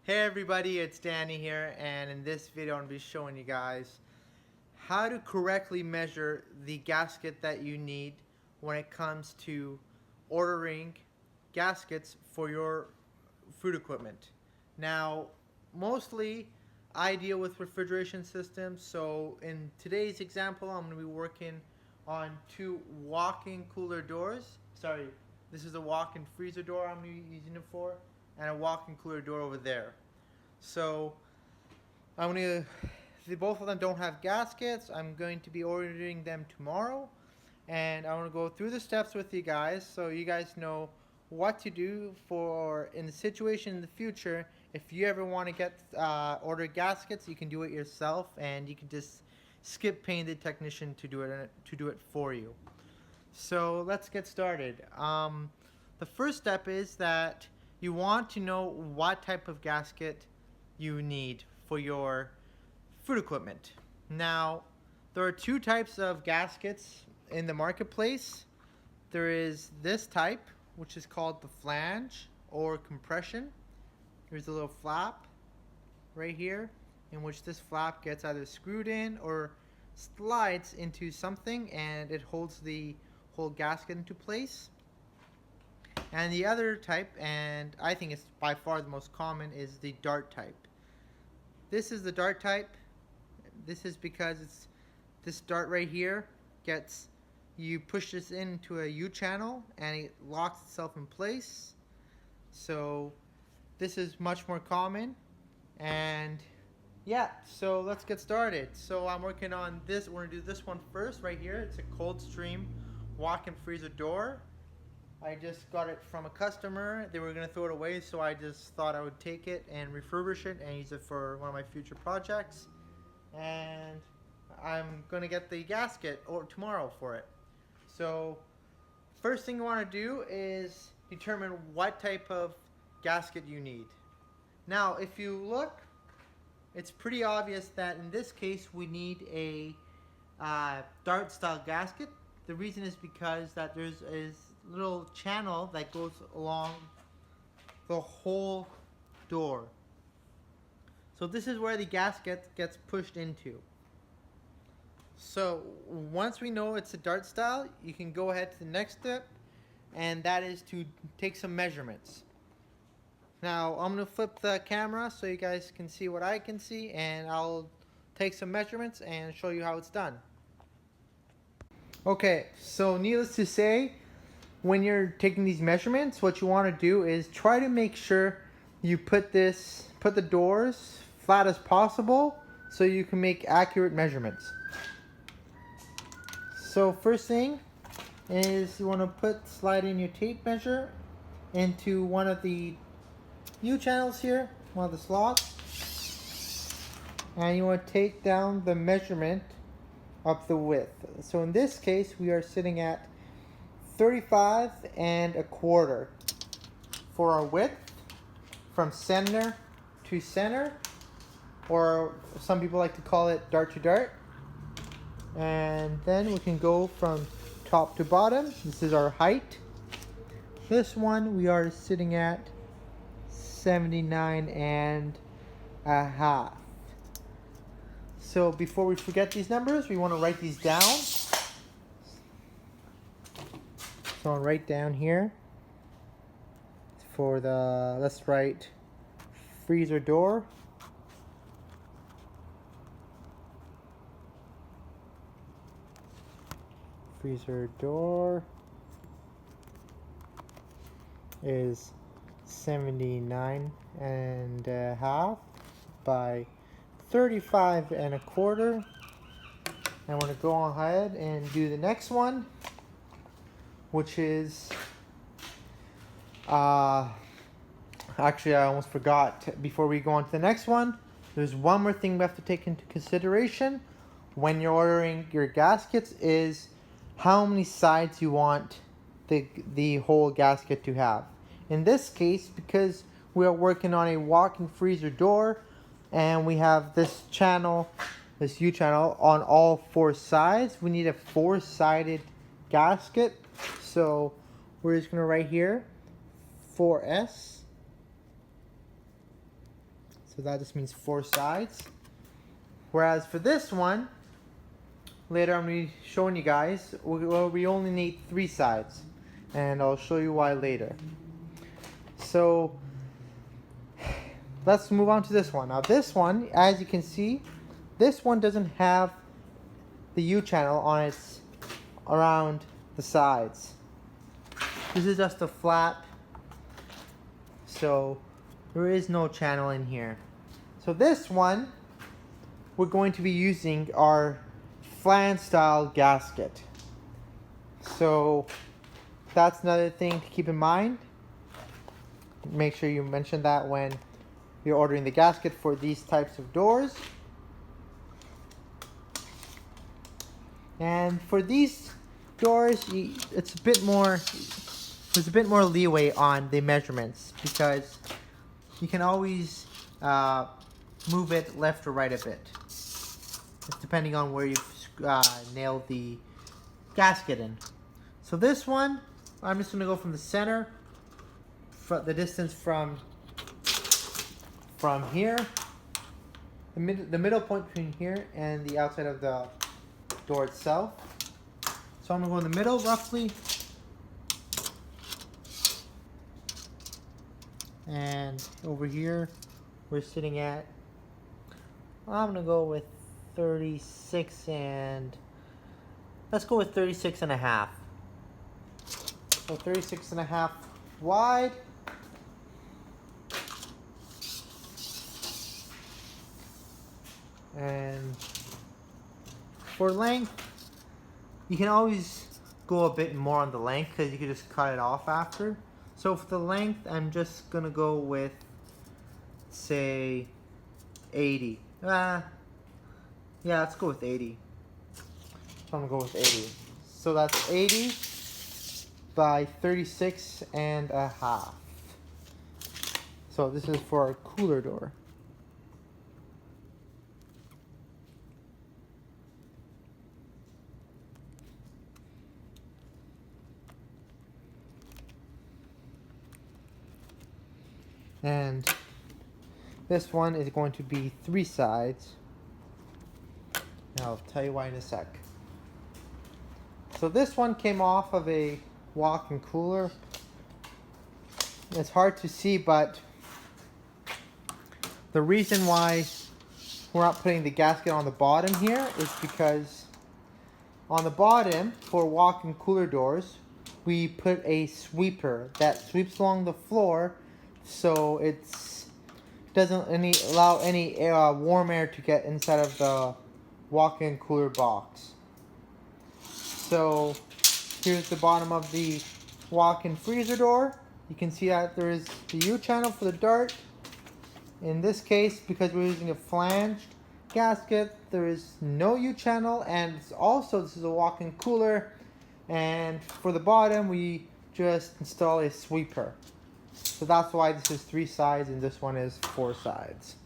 Hey everybody, it's Danny here, and in this video I'm going to be showing you guys how to correctly measure the gasket that you need when it comes to ordering gaskets for your food equipment. Now, mostly I deal with refrigeration systems, so in today's example I'm going to be working on two walk-in cooler doors. Sorry, this is a walk-in freezer door I'm using it for, and a walk-in cooler door over there. So I'm gonna. Both of them don't have gaskets. I'm going to be ordering them tomorrow, and I want to go through the steps with you guys so you guys know what to do for in the situation in the future. If you ever want to get order gaskets, you can do it yourself, and you can just skip paying the technician to do it for you. So let's get started. The first step is that you want to know what type of gasket you need for your food equipment. Now, there are two types of gaskets in the marketplace. There is this type, which is called the flange or compression. Here's a little flap right here, in which this flap gets either screwed in or slides into something, and it holds the whole gasket into place. And the other type, and I think it's by far the most common, is the dart type. This is the dart type. This is because it's this dart right here you push this into a U-channel and it locks itself in place. So this is much more common. And yeah, so let's get started. So I'm working on this. We're gonna do this one first right here. It's a cold stream walk-in freezer door. I just got it from a customer. They were going to throw it away, so I just thought I would take it and refurbish it and use it for one of my future projects. And I'm going to get the gasket tomorrow for it. So first thing you want to do is determine what type of gasket you need. Now, if you look, it's pretty obvious that in this case we need a dart style gasket. The reason is because that there's a little channel that goes along the whole door. So this is where the gasket gets pushed into. So once we know it's a dart style, you can go ahead to the next step, and that is to take some measurements. Now I'm going to flip the camera so you guys can see what I can see, and I'll take some measurements and show you how it's done. Okay, so needless to say, when you're taking these measurements, what you want to do is try to make sure you put the doors flat as possible so you can make accurate measurements. So first thing is you want to slide in your tape measure into one of the U channels here, one of the slots, and you want to take down the measurement of the width. So in this case, we are sitting at 35 1/4 for our width from center to center, or some people like to call it dart to dart. And then we can go from top to bottom. This is our height. This one we are sitting at 79 1/2. So before we forget these numbers, we want to write these down. So I'll write down here for let's write freezer door. Freezer door is 79 1/2 by 35 1/4. I want to go ahead and do the next one, which is actually I almost forgot. Before we go on to the next one, there's one more thing we have to take into consideration when you're ordering your gaskets is how many sides you want the whole gasket to have. In this case, because we are working on a walk-in freezer door and we have this U channel on all 4 sides, we need a 4-sided gasket. So we're just going to write here 4S So that just means 4 sides. Whereas for this one, later I'm going to be showing you guys, we only need 3 sides. And I'll show you why later. So let's move on to this one. Now this one, as you can see, this one doesn't have the U channel on its around the sides. This is just a flat, so there is no channel in here. So this one, we're going to be using our flange style gasket. So that's another thing to keep in mind. Make sure you mention that when you're ordering the gasket for these types of doors. And for these doors, it's a bit more, there's a bit more leeway on the measurements because you can always move it left or right a bit. It's depending on where you've nailed the gasket in. So this one, I'm just going to go from the center, the distance from here, the middle point between here and the outside of the door itself. So I'm going to go in the middle roughly. And over here, we're sitting at, I'm going to go with 36 and, let's go with 36 and a half. So 36 and a half wide. And for length, you can always go a bit more on the length because you can just cut it off after. So for the length, I'm just going to go with, say, 80. Yeah, let's go with 80. So I'm going to go with 80. So that's 80 by 36 and a half. So this is for our cooler door. And this one is going to be 3 sides. And I'll tell you why in a sec. So this one came off of a walk-in cooler. It's hard to see, but the reason why we're not putting the gasket on the bottom here is because on the bottom for walk-in cooler doors, we put a sweeper that sweeps along the floor, so it's doesn't allow any warm air to get inside of the walk-in cooler box. So here's the bottom of the walk-in freezer door. You can see that there is the U channel for the dart. In this case, because we're using a flanged gasket, there is no U channel, and also this is a walk-in cooler. And for the bottom, we just install a sweeper. So that's why this is 3 sides and this one is 4 sides.